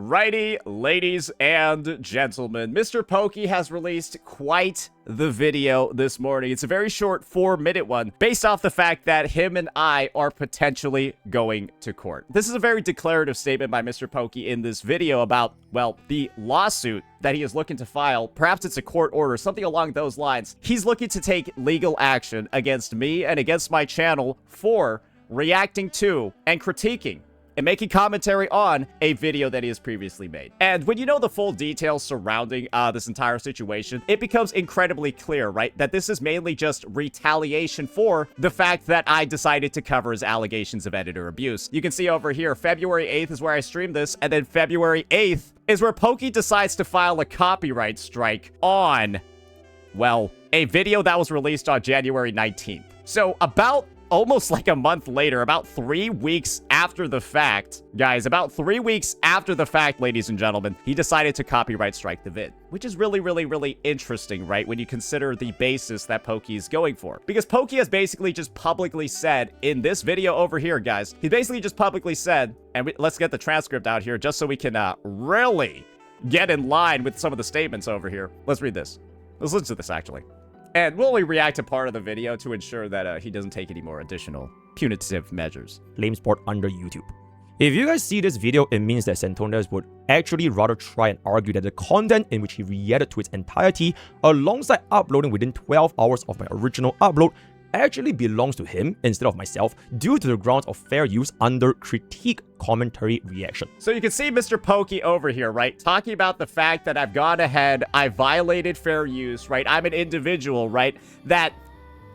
Alrighty, ladies and gentlemen, MrPokke has released quite the video this morning. It's a very short 4-minute one based off the fact that him and I are potentially going to court. This is a very declarative statement by MrPokke in this video about, well, the lawsuit that he is looking to file. Perhaps it's a court order, something along those lines. He's looking to take legal action against me and against my channel for reacting to and critiquing and making commentary on a video that he has previously made. And when you know the full details surrounding this entire situation, it becomes incredibly clear, right, that this is mainly just retaliation for the fact that I decided to cover his allegations of editor abuse. You can see over here, February 8th is where I streamed this, and then February 8th is where Pokke decides to file a copyright strike on, well, a video that was released on January 19th. So about almost like a month later, about 3 weeks after the fact, guys, about 3 weeks after the fact, ladies and gentlemen, he decided to copyright strike the vid, which is really interesting, right, when you consider the basis that Pokke is going for. Because Pokke has basically just publicly said in this video over here, guys, he basically just publicly said, and let's get the transcript out here just so we can really get in line with some of the statements over here. Let's read this. Let's listen to this, actually. And we'll only react to part of the video to ensure that he doesn't take any more additional punitive measures. Lame sport under YouTube. If you guys see this video, it means that Santones would actually rather try and argue that the content in which he reacted to its entirety alongside uploading within 12 hours of my original upload actually belongs to him instead of myself due to the grounds of fair use under critique commentary reaction. So you can see MrPokke over here, right, talking about the fact that I've gone ahead, I violated fair use, right, I'm an individual, right, that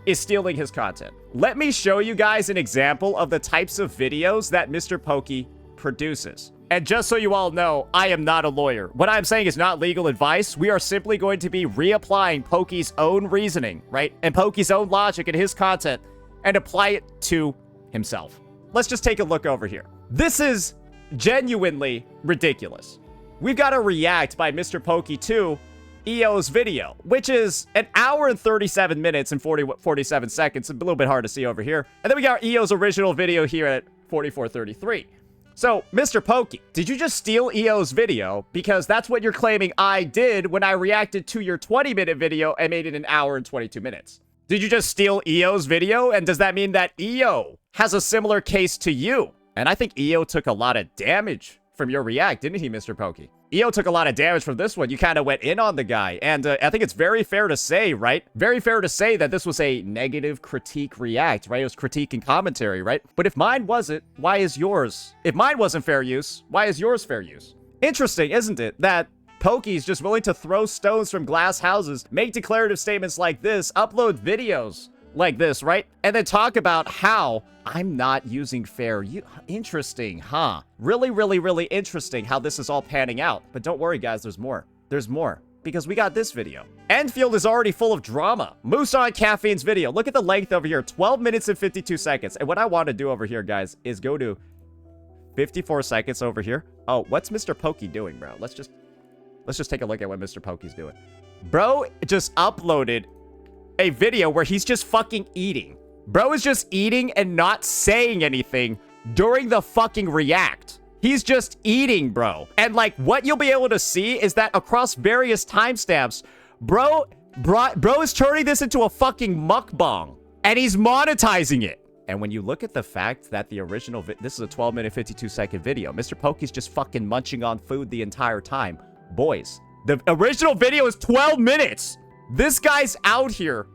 is stealing his content. Let me show you guys an example of the types of videos that MrPokke produces. And just so you all know, I am not a lawyer. What I'm saying is not legal advice. We are simply going to be reapplying Pokke's own reasoning, right? And Pokke's own logic and his content and apply it to himself. Let's just take a look over here. This is genuinely ridiculous. We've got a react by MrPokke to EO's video, which is an hour and 37 minutes and 47 seconds. A little bit hard to see over here. And then we got EO's original video here at 44:33. So, MrPokke, did you just steal EO's video? Because that's what you're claiming I did when I reacted to your 20-minute video and made it an hour and 22 minutes. Did you just steal EO's video? And does that mean that EO has a similar case to you? And I think EO took a lot of damage from your react, didn't he, MrPokke? EO took a lot of damage from this one. You kind of went in on the guy. And I think it's very fair to say, right? Very fair to say that this was a negative critique react, right? It was critique and commentary, right? But if mine wasn't, why is yours? If mine wasn't fair use, why is yours fair use? Interesting, isn't it? That Pokke's just willing to throw stones from glass houses, make declarative statements like this, upload videos like this, right? And then talk about how I'm not using fair use. Interesting, huh? Really interesting how this is all panning out. But don't worry, guys, there's more. There's more. Because we got this video. Enfield is already full of drama. Moose on Caffeine's video. Look at the length over here. 12 minutes and 52 seconds. And what I want to do over here, guys, is go to 54 seconds over here. Oh, what's MrPokke doing, bro? Let's just take a look at what MrPokke's doing. Bro just uploaded a video where he's just fucking eating. Bro is just eating and not saying anything during the fucking react. He's just eating, bro. And like what you'll be able to see is that across various timestamps, bro is turning this into a fucking mukbang and he's monetizing it. And when you look at the fact that the original this is a 12-minute 52-second video, MrPokke's just fucking munching on food the entire time. Boys, the original video is 12 minutes. This guy's out here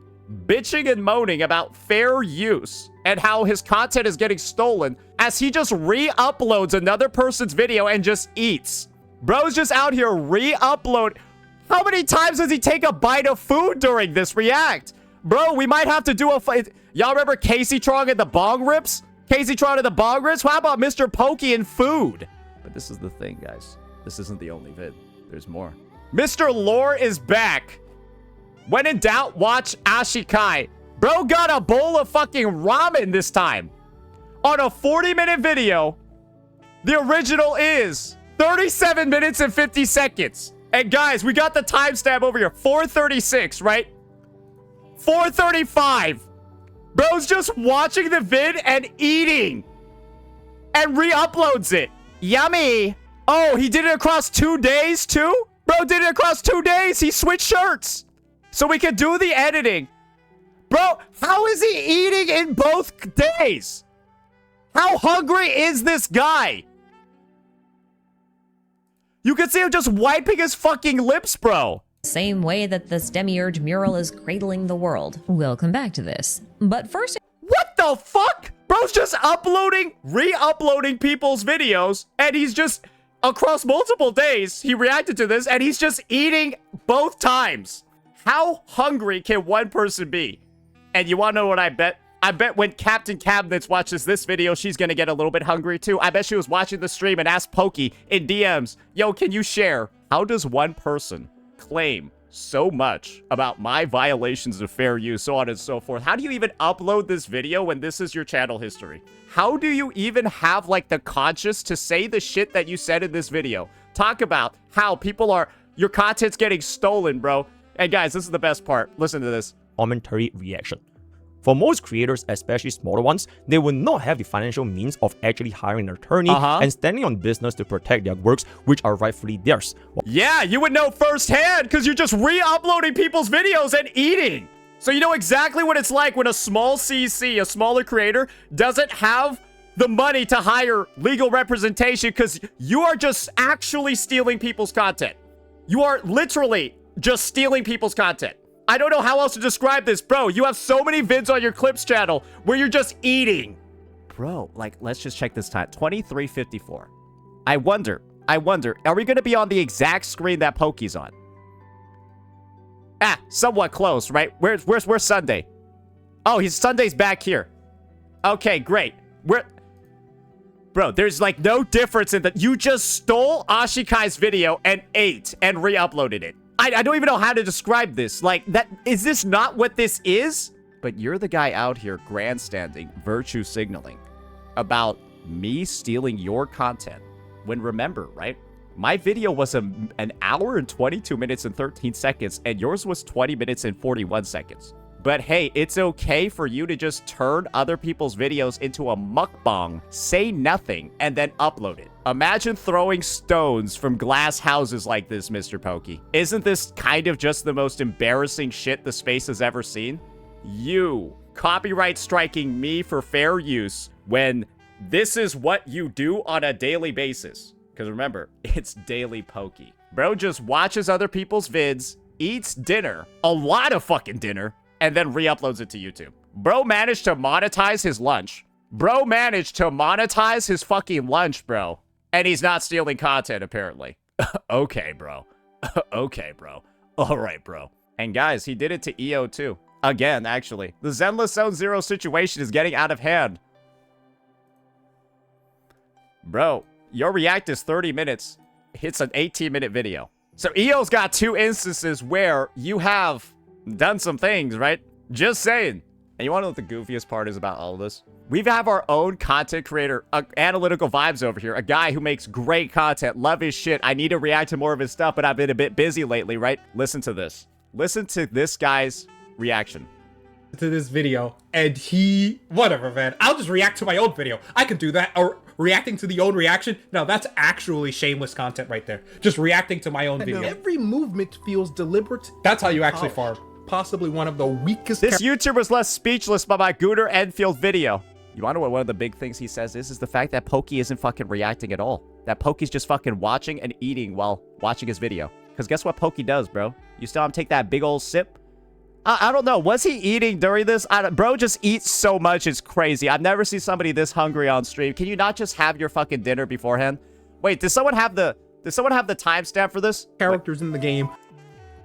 bitching and moaning about fair use and how his content is getting stolen as he just re-uploads another person's video and just eats. Bro's just out here re-upload. How many times does he take a bite of food during this react? Bro, we might have to do a fight. Y'all remember Casey Trong and the bong rips? Casey Trong and the bong rips? How about MrPokke and food? But this is the thing, guys. This isn't the only vid. There's more. Mr. Lore is back. When in doubt, watch Ashikai. Bro got a bowl of fucking ramen this time. On a 40-minute video, the original is 37 minutes and 50 seconds. And guys, we got the timestamp over here. 4:36, right? 4:35. Bro's just watching the vid and eating. And re-uploads it. Yummy. Oh, he did it across 2 days too? Bro did it across 2 days. He switched shirts so we could do the editing. Bro, how is he eating in both days? How hungry is this guy? You can see him just wiping his fucking lips, bro. Same way that this Demiurge mural is cradling the world. We'll come back to this. But first... What the fuck? Bro's just uploading, re-uploading people's videos, and he's just, across multiple days, he reacted to this, and he's just eating both times. How hungry can one person be? And you wanna know what I bet? I bet when Captain Cabinets watches this video, she's gonna get a little bit hungry too. I bet she was watching the stream and asked Pokke in DMs, yo, can you share? How does one person claim so much about my violations of fair use, so on and so forth? How do you even upload this video when this is your channel history? How do you even have, like, the conscience to say the shit that you said in this video? Talk about how people are, your content's getting stolen, bro. And guys, this is the best part. Listen to this. Commentary reaction. For most creators, especially smaller ones, they will not have the financial means of actually hiring an attorney and standing on business to protect their works, which are rightfully theirs. Yeah, you would know firsthand because you're just re-uploading people's videos and eating. So you know exactly what it's like when a small CC, a smaller creator, doesn't have the money to hire legal representation because you are just actually stealing people's content. You are literally just stealing people's content. I don't know how else to describe this, bro. You have so many vids on your clips channel where you're just eating. Bro, like, let's just check this time. 23:54. I wonder, are we going to be on the exact screen that Pokke's on? Ah, somewhat close, right? Where's Sunday? Oh, Sunday's back here. Okay, great. Bro, there's like no difference in that. You just stole Ashikai's video and ate and re-uploaded it. I don't even know how to describe this. Like, is this not what this is? But you're the guy out here grandstanding, virtue signaling about me stealing your content. When remember, right? My video was an hour and 22 minutes and 13 seconds, and yours was 20 minutes and 41 seconds. But hey, it's okay for you to just turn other people's videos into a mukbang, say nothing, and then upload it. Imagine throwing stones from glass houses like this, MrPokke. Isn't this kind of just the most embarrassing shit the space has ever seen? You copyright striking me for fair use when this is what you do on a daily basis. Because remember, it's daily Pokke. Bro just watches other people's vids, eats dinner, a lot of fucking dinner, and then re-uploads it to YouTube. Bro managed to monetize his lunch. Bro managed to monetize his fucking lunch, bro. And he's not stealing content, apparently. Okay, bro. Okay, bro. All right, bro. And guys, he did it to EO too. Again, actually. The Zenless Zone Zero situation is getting out of hand. Bro, your react is 30 minutes. It's an 18-minute video. So EO's got 2 instances where you have done some things, right? Just saying. And you want to know what the goofiest part is about all of this? We have our own content creator, Analytical Vibes over here, a guy who makes great content, love his shit. I need to react to more of his stuff, but I've been a bit busy lately, right? Listen to this. Listen to this guy's reaction to this video, and whatever, man. I'll just react to my own video. I can do that. Or reacting to the own reaction. No, that's actually shameless content right there. Just reacting to my own video. Every movement feels deliberate. That's how you actually farm. Possibly one of the weakest. This YouTuber's left speechless by my Gooter Enfield video. You want to know what one of the big things he says is the fact that Pokke isn't fucking reacting at all. That Pokke's just fucking watching and eating while watching his video. Because guess what Pokke does, bro? You saw him take that big old sip? I don't know. Was he eating during this? Bro just eats so much. It's crazy. I've never seen somebody this hungry on stream. Can you not just have your fucking dinner beforehand? Wait, does someone have the timestamp for this? Characters in the game.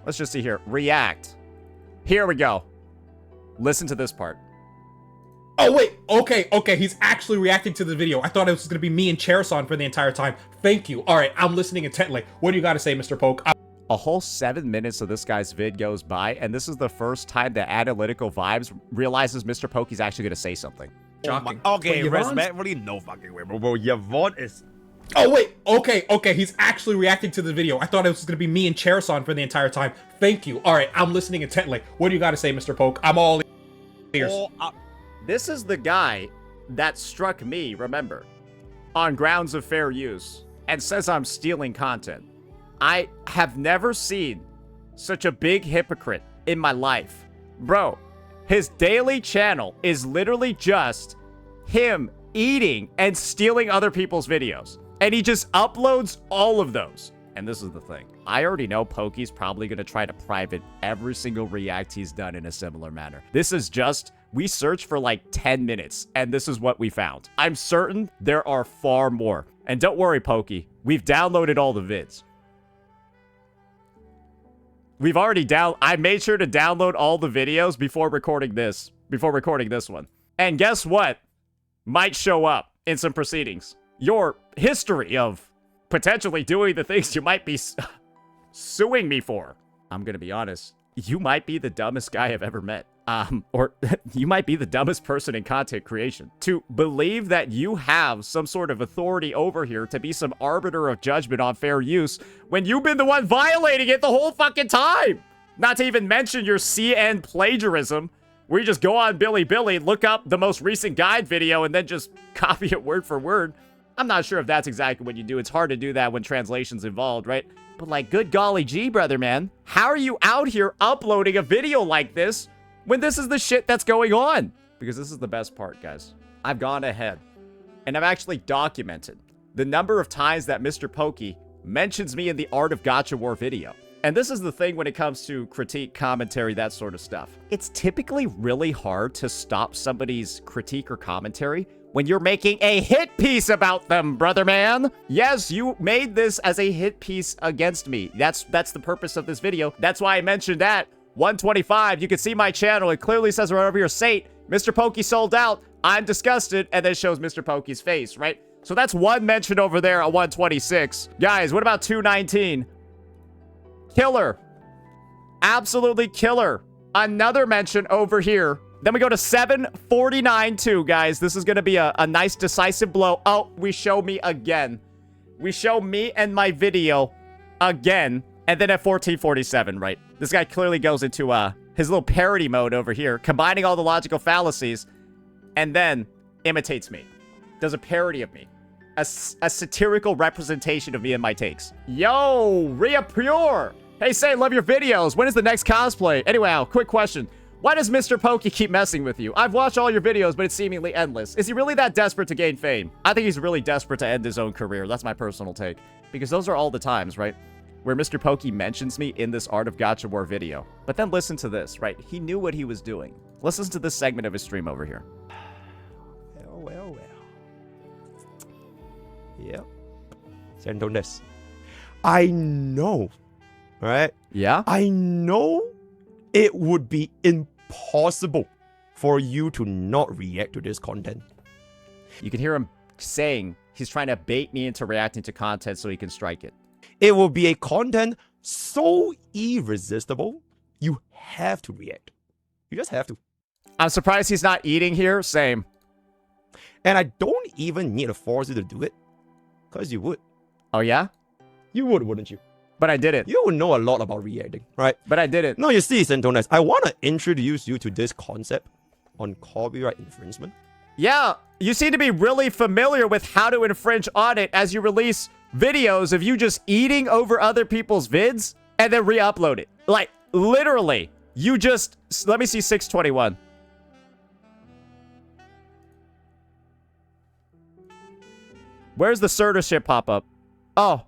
Let's just see here. React. Here we go. Listen to this part. Oh, wait. Okay. He's actually reacting to the video. I thought it was going to be me and Cherson for the entire time. Thank you. All right, I'm listening intently. What do you got to say, MrPokke? A whole 7 minutes of this guy's vid goes by, and this is the first time that Analytical Vibes realizes MrPokke's actually going to say something. Shocking. Okay, respect. What do you know fucking way, bro? Yvonne is... Oh, wait. Okay. He's actually reacting to the video. I thought it was going to be me and Cherson for the entire time. Thank you. All right, I'm listening intently. What do you got to say, MrPokke? I'm all ears. This is the guy that struck me, remember, on grounds of fair use. and says I'm stealing content. I have never seen such a big hypocrite in my life. Bro, his daily channel is literally just him eating and stealing other people's videos. And he just uploads all of those. And this is the thing. I already know Pokke's probably going to try to private every single react he's done in a similar manner. This is just, we searched for like 10 minutes, and this is what we found. I'm certain there are far more. And don't worry, Pokke. We've downloaded all the vids. We've already I made sure to download all the videos before recording this one. And guess what? Might show up in some proceedings. Your history of potentially doing the things you might be suing me for. I'm gonna be honest. You might be the dumbest guy I've ever met. Or you might be the dumbest person in content creation. To believe that you have some sort of authority over here to be some arbiter of judgment on fair use when you've been the one violating it the whole fucking time. Not to even mention your CN plagiarism, where you just go on Billy, look up the most recent guide video, and then just copy it word for word. I'm not sure if that's exactly what you do. It's hard to do that when translation's involved, right? But like, good golly gee, brother, man. How are you out here uploading a video like this when this is the shit that's going on? Because this is the best part, guys. I've gone ahead and I've actually documented the number of times that MrPokke mentions me in the Art of Gacha War video. And this is the thing when it comes to critique, commentary, that sort of stuff. It's typically really hard to stop somebody's critique or commentary when you're making a hit piece about them, brother man. Yes, you made this as a hit piece against me. That's the purpose of this video. That's why I mentioned that. 125, you can see my channel. It clearly says right over here, Sate, MrPokke sold out. I'm disgusted. And then it shows MrPokke's face, right? So that's one mention over there at 126. Guys, what about 219? Killer. Absolutely killer. Another mention over here. Then we go to 749 too, guys. This is going to be a nice decisive blow. Oh, we show me again. We show me and my video again. And then at 1447, right? This guy clearly goes into his little parody mode over here, combining all the logical fallacies, and then imitates me. Does a parody of me. A satirical representation of me and my takes. Yo, Rhea Pure. Hey, Say, love your videos. When is the next cosplay? Anyway, quick question. Why does MrPokke keep messing with you? I've watched all your videos, but it's seemingly endless. Is he really that desperate to gain fame? I think he's really desperate to end his own career. That's my personal take. Because those are all the times, right, where MrPokke mentions me in this Art of Gacha War video. But then listen to this, right? He knew what he was doing. Listen to this segment of his stream over here. Well. Yep. Sentoness. I know, right? Yeah? I know it would be impossible for you to not react to this content. You can hear him saying he's trying to bait me into reacting to content so he can strike it. It will be a content so irresistible, you have to react. You just have to. I'm surprised he's not eating here. Same. And I don't even need to force you to do it, because you would. Oh, yeah? You would, wouldn't you? But I didn't. You would know a lot about reacting, right? But I didn't. No, you see, Sentoness, I want to introduce you to this concept on copyright infringement. Yeah, you seem to be really familiar with how to infringe on it as you release videos of you just eating over other people's vids and then re-upload it. Like, literally, you just... Let me see 621. Where's the censorship pop-up? Oh.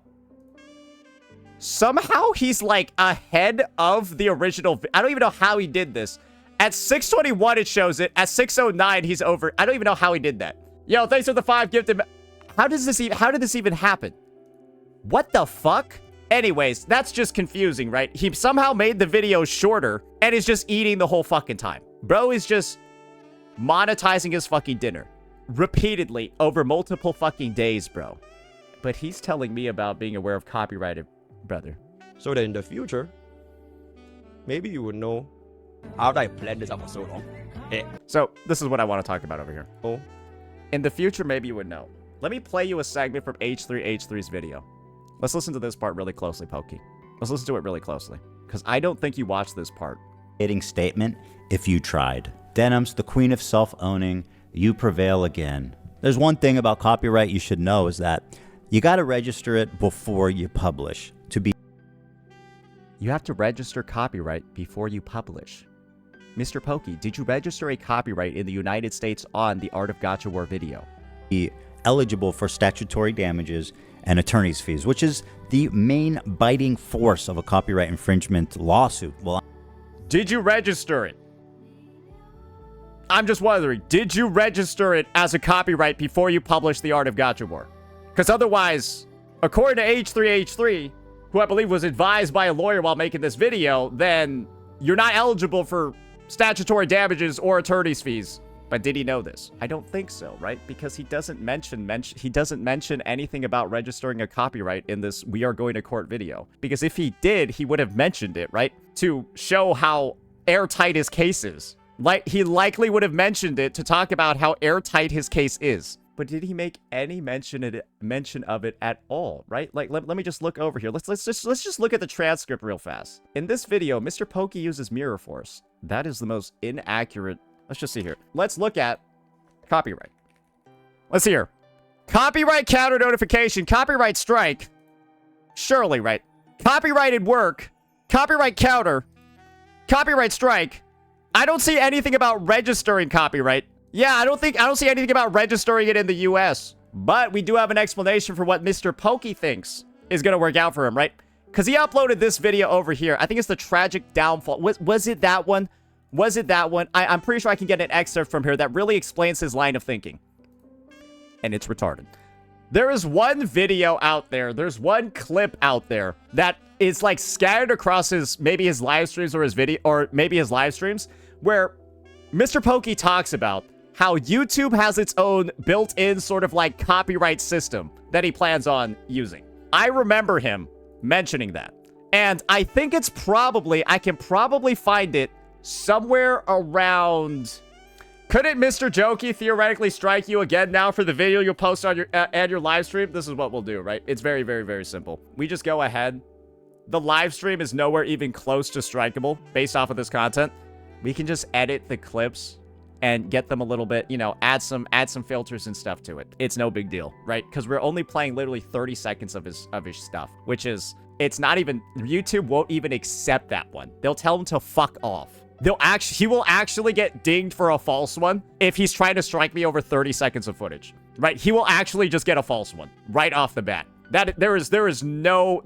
Somehow he's, like, ahead of the original... I don't even know how he did this. At 621, it shows it. At 609, he's over. I don't even know how he did that. Yo, thanks for the 5 gifted... How did this even happen? What the fuck? Anyways, that's just confusing, right? He somehow made the video shorter and is just eating the whole fucking time. Bro is just monetizing his fucking dinner repeatedly over multiple fucking days, bro. But he's telling me about being aware of copyrighted, brother. So that in the future, maybe you would know after I planned this out for so long. So, this is what I want to talk about over here. Oh. In the future, maybe you would know. Let me play you a segment from H3H3's video. Let's listen to this part really closely, Pokke. Let's listen to it really closely. Because I don't think you watched this part. Statement, if you tried. Denim's the queen of self-owning. You prevail again. There's one thing about copyright you should know is that You got to register it before you publish to be You have to register copyright before you publish. MrPokke, did you register a copyright in the United States on the Art of Gacha War video? eligible for statutory damages and attorney's fees, which is the main biting force of a copyright infringement lawsuit. Well, Did you register it? I'm just wondering, did you register it as a copyright before you published the Art of Gacha War? Because otherwise, according to H3H3, who I believe was advised by a lawyer while making this video, then you're not eligible for statutory damages or attorney's fees. But did he know this? I don't think so, right? Because he doesn't mention anything about registering a copyright in this We Are Going to Court video. Because if he did, he would have mentioned it, right? To show how airtight his case is. Like, he likely would have mentioned it to talk about how airtight his case is. But did he make any mention of it at all, right? Like, let me just look over here. Let's just look at the transcript real fast. In this video, MrPokke uses mirror force. That is the most inaccurate. Let's just see here. Let's look at copyright. Let's see here. Copyright counter notification, copyright strike. Surely, right? Copyrighted work, copyright counter, copyright strike. I don't see anything about registering copyright. Yeah, I don't see anything about registering it in the US. But we do have an explanation for what MrPokke thinks is going to work out for him, right? Because he uploaded this video over here. I think it's the tragic downfall. Was it that one? Was it that one? I'm pretty sure I can get an excerpt from here that really explains his line of thinking. And it's retarded. There is one video out there. There's one clip out there that is like scattered across maybe his live streams or his video, or maybe his live streams, where MrPokke talks about how YouTube has its own built-in sort of like copyright system that he plans on using. I remember him mentioning that. And I think it's probably, I can probably find it somewhere around. Couldn't Mr. Jokey theoretically strike you again now for the video you'll post on your and your live stream? This is what we'll do, right? It's very, very, very simple. We just go ahead. The live stream is nowhere even close to strikeable based off of this content. We can just edit the clips and get them a little bit, you know, add some filters and stuff to it. It's no big deal, right? Because we're only playing literally 30 seconds of his stuff, which is, it's not even, YouTube won't even accept that one. They'll tell him to fuck off. He will actually get dinged for a false one if he's trying to strike me over 30 seconds of footage, right? He will actually just get a false one right off the bat. There is no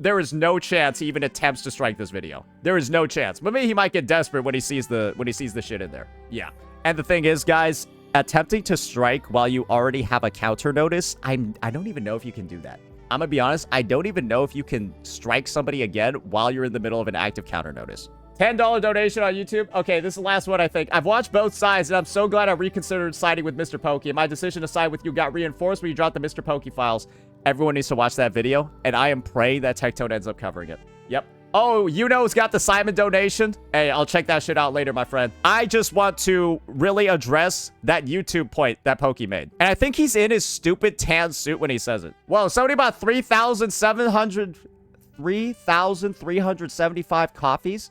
chance he even attempts to strike this video. There is no chance. But maybe he might get desperate when he sees the shit in there. Yeah. And the thing is, guys, attempting to strike while you already have a counter notice, I don't even know if you can do that. I'm gonna be honest, I don't even know if you can strike somebody again while you're in the middle of an active counter notice. $10 donation on YouTube. Okay, this is the last one, I think. I've watched both sides, and I'm so glad I reconsidered siding with MrPokke. And my decision to side with you got reinforced when you dropped the MrPokke files. Everyone needs to watch that video, and I am praying that Tectone ends up covering it. Yep. Oh, you know who's got the Simon donation? Hey, I'll check that shit out later, my friend. I just want to really address that YouTube point that Pokke made. And I think he's in his stupid tan suit when he says it. Whoa, somebody bought 3,375 coffees?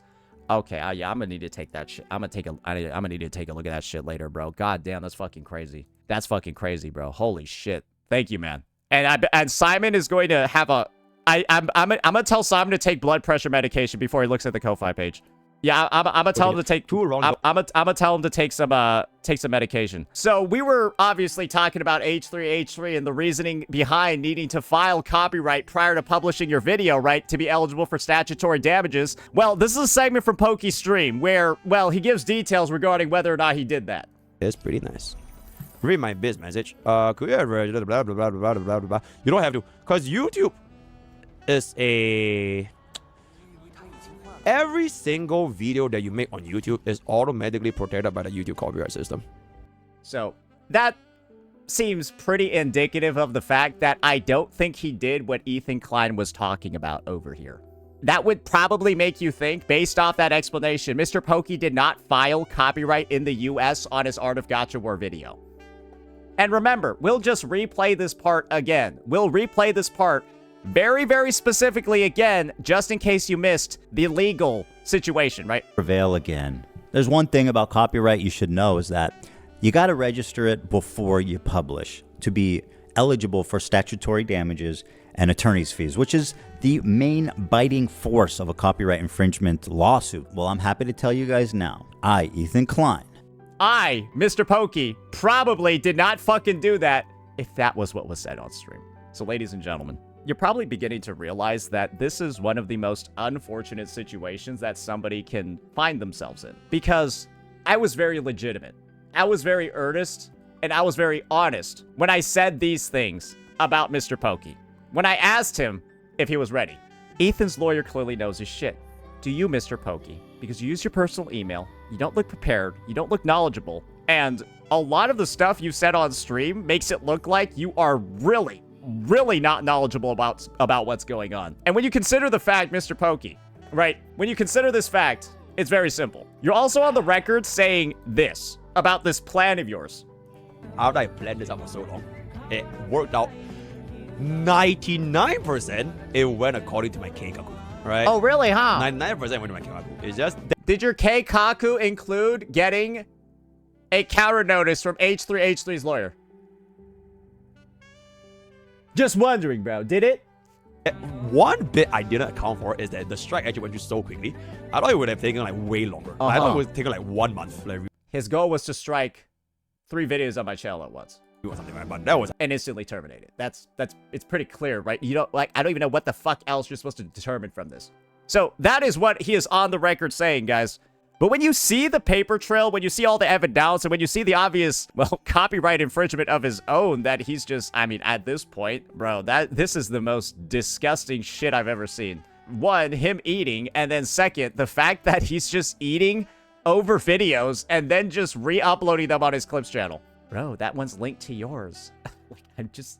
Okay, yeah, I'm gonna need to take that shit. I'm gonna need to take a look at that shit later, bro. God damn, that's fucking crazy. That's fucking crazy, bro. Holy shit. Thank you, man. And Simon is going to have a. I'm gonna tell Simon to take blood pressure medication before he looks at the Ko-Fi page. Yeah, I'm gonna tell him to take. I'm gonna tell him to take some medication. So we were obviously talking about H3H3 and the reasoning behind needing to file copyright prior to publishing your video, right, to be eligible for statutory damages. Well, this is a segment from Pokke's stream where, well, he gives details regarding whether or not he did that. It's pretty nice. Read my biz message. Could you ever blah blah blah blah blah blah. You don't have to, cause YouTube is a. Every single video that you make on YouTube is automatically protected by the YouTube copyright system. So that seems pretty indicative of the fact that I don't think he did what Ethan Klein was talking about over here. That would probably make you think, based off that explanation, MrPokke did not file copyright in the US on his Art of Gacha War video. And remember, we'll just replay this part again. We'll replay this part very, very specifically again, just in case you missed the legal situation, right? Prevail again. There's one thing about copyright you should know is that you got to register it before you publish to be eligible for statutory damages and attorney's fees, which is the main biting force of a copyright infringement lawsuit. Well, I'm happy to tell you guys now. I, Ethan Klein. I, MrPokke, probably did not fucking do that if that was what was said on stream. So ladies and gentlemen, you're probably beginning to realize that this is one of the most unfortunate situations that somebody can find themselves in. Because I was very legitimate, I was very earnest, and I was very honest when I said these things about MrPokke. When I asked him if he was ready. Ethan's lawyer clearly knows his shit. Do you, Mr.Pokke? Because you use your personal email, you don't look prepared, you don't look knowledgeable, and a lot of the stuff you said on stream makes it look like you are really not knowledgeable about what's going on. And when you consider the fact, MrPokke, right? When you consider this fact, it's very simple. You're also on the record saying this about this plan of yours. After I planned this out for so long, it worked out 99%. It went according to my Keikaku, right? Oh, really, huh? 99% went to my Keikaku. It's just Did your Keikaku include getting a counter notice from H3H3's lawyer? Just wondering, bro. Did it? one bit I didn't account for is that the strike actually went through so quickly. I thought it would have taken like way longer. I thought it would take like 1 month. Like, His goal was to strike 3 videos on my channel at once. or something like that. But that was And instantly terminate it. It's pretty clear, right? You don't, like, I don't even know what the fuck else you're supposed to determine from this. So that is what he is on the record saying, guys. But when you see the paper trail, when you see all the evidence, and when you see the obvious, well, copyright infringement of his own, that he's just, I mean, at this point, bro, this is the most disgusting shit I've ever seen. One, him eating, and then second, the fact that he's just eating over videos and then just re-uploading them on his Clips channel. Bro, that one's linked to yours. Like, I'm just...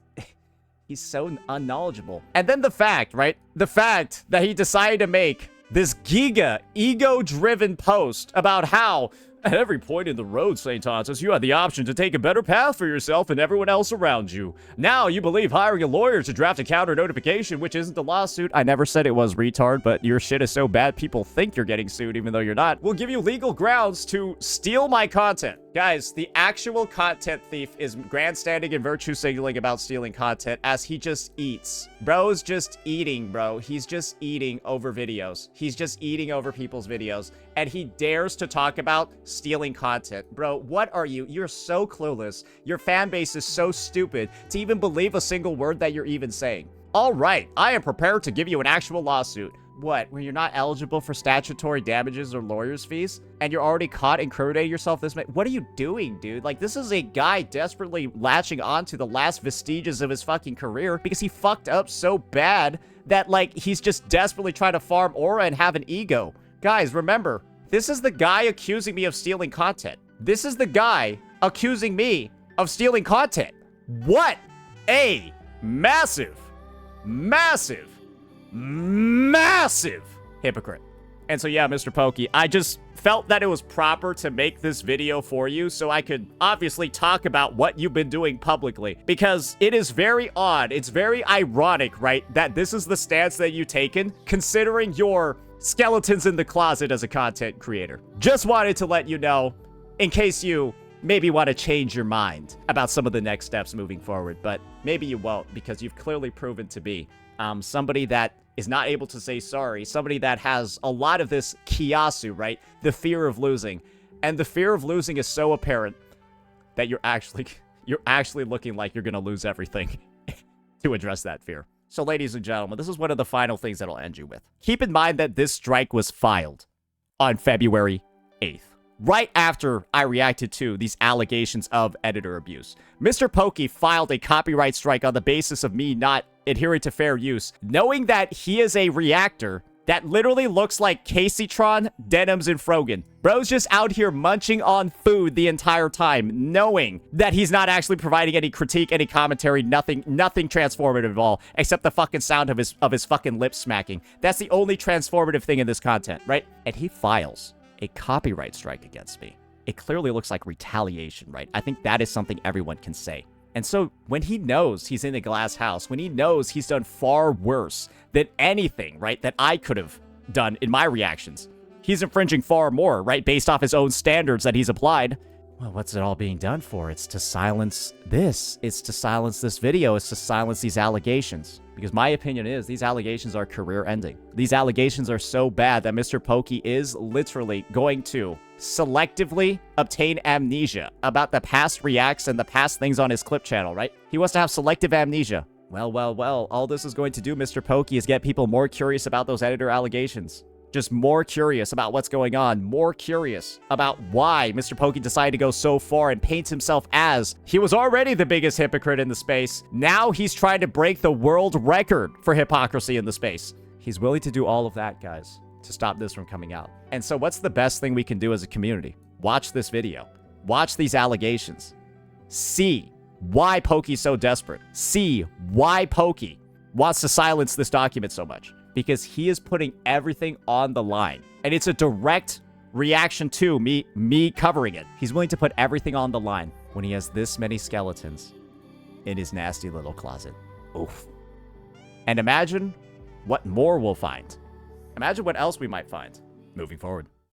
He's so unknowledgeable. And then the fact, right? The fact that he decided to make this giga ego-driven post about how at every point in the road, St. Thomas, you had the option to take a better path for yourself and everyone else around you. Now you believe hiring a lawyer to draft a counter notification, which isn't a lawsuit. I never said it was, retard, but your shit is so bad people think you're getting sued even though you're not. Will give you legal grounds to steal my content. Guys, the actual content thief is grandstanding and virtue signaling about stealing content as he just eats. Bro's just eating, bro. He's just eating over videos. He's just eating over people's videos. And he dares to talk about stealing content. Bro, what are you? You're so clueless. Your fan base is so stupid to even believe a single word that you're even saying. All right, I am prepared to give you an actual lawsuit. What, where you're not eligible for statutory damages or lawyer's fees? And you're already caught incriminating yourself this way? What are you doing, dude? Like, this is a guy desperately latching on to the last vestiges of his fucking career because he fucked up so bad that, like, he's just desperately trying to farm aura and have an ego. Guys, remember, this is the guy accusing me of stealing content. This is the guy accusing me of stealing content. What a massive hypocrite. And so yeah, MrPokke, I just felt that it was proper to make this video for you so I could obviously talk about what you've been doing publicly, because it is very odd, it's very ironic, right, that this is the stance that you've taken considering your skeletons in the closet as a content creator. Just wanted to let you know in case you maybe want to change your mind about some of the next steps moving forward, but maybe you won't because you've clearly proven to be somebody that is not able to say sorry, somebody that has a lot of this kiasu, right? The fear of losing. And the fear of losing is so apparent that you're actually looking like you're going to lose everything to address that fear. So ladies and gentlemen, this is one of the final things that I'll end you with. Keep in mind that this strike was filed on February 8th. Right after I reacted to these allegations of editor abuse. MrPokke filed a copyright strike on the basis of me not adhering to fair use, knowing that he is a reactor that literally looks like Caseytron, Denims, and Frogan. Bro's just out here munching on food the entire time, knowing that he's not actually providing any critique, any commentary, nothing transformative at all, except the fucking sound of his fucking lips smacking. That's the only transformative thing in this content, right? And he files a copyright strike against me. It clearly looks like retaliation, right? I think that is something everyone can say. And so when he knows he's in a glass house, when he knows he's done far worse than anything, right, that I could have done in my reactions, he's infringing far more, right, based off his own standards that he's applied. Well, what's it all being done for? It's to silence this. It's to silence this video. It's to silence these allegations. Because my opinion is these allegations are career ending. These allegations are so bad that MrPokke is literally going to selectively obtain amnesia about the past reacts and the past things on his clip channel, right? He wants to have selective amnesia. Well, all this is going to do, MrPokke, is get people more curious about those editor allegations. Just more curious about what's going on, more curious about why MrPokke decided to go so far and paint himself as he was already the biggest hypocrite in the space. Now he's trying to break the world record for hypocrisy in the space. He's willing to do all of that, guys, to stop this from coming out. And so what's the best thing we can do as a community? Watch this video. Watch these allegations. See why Pokke's so desperate. See why Pokke wants to silence this document so much. Because he is putting everything on the line. And it's a direct reaction to me covering it. He's willing to put everything on the line when he has this many skeletons in his nasty little closet. Oof. And imagine what more we'll find. Imagine what else we might find moving forward.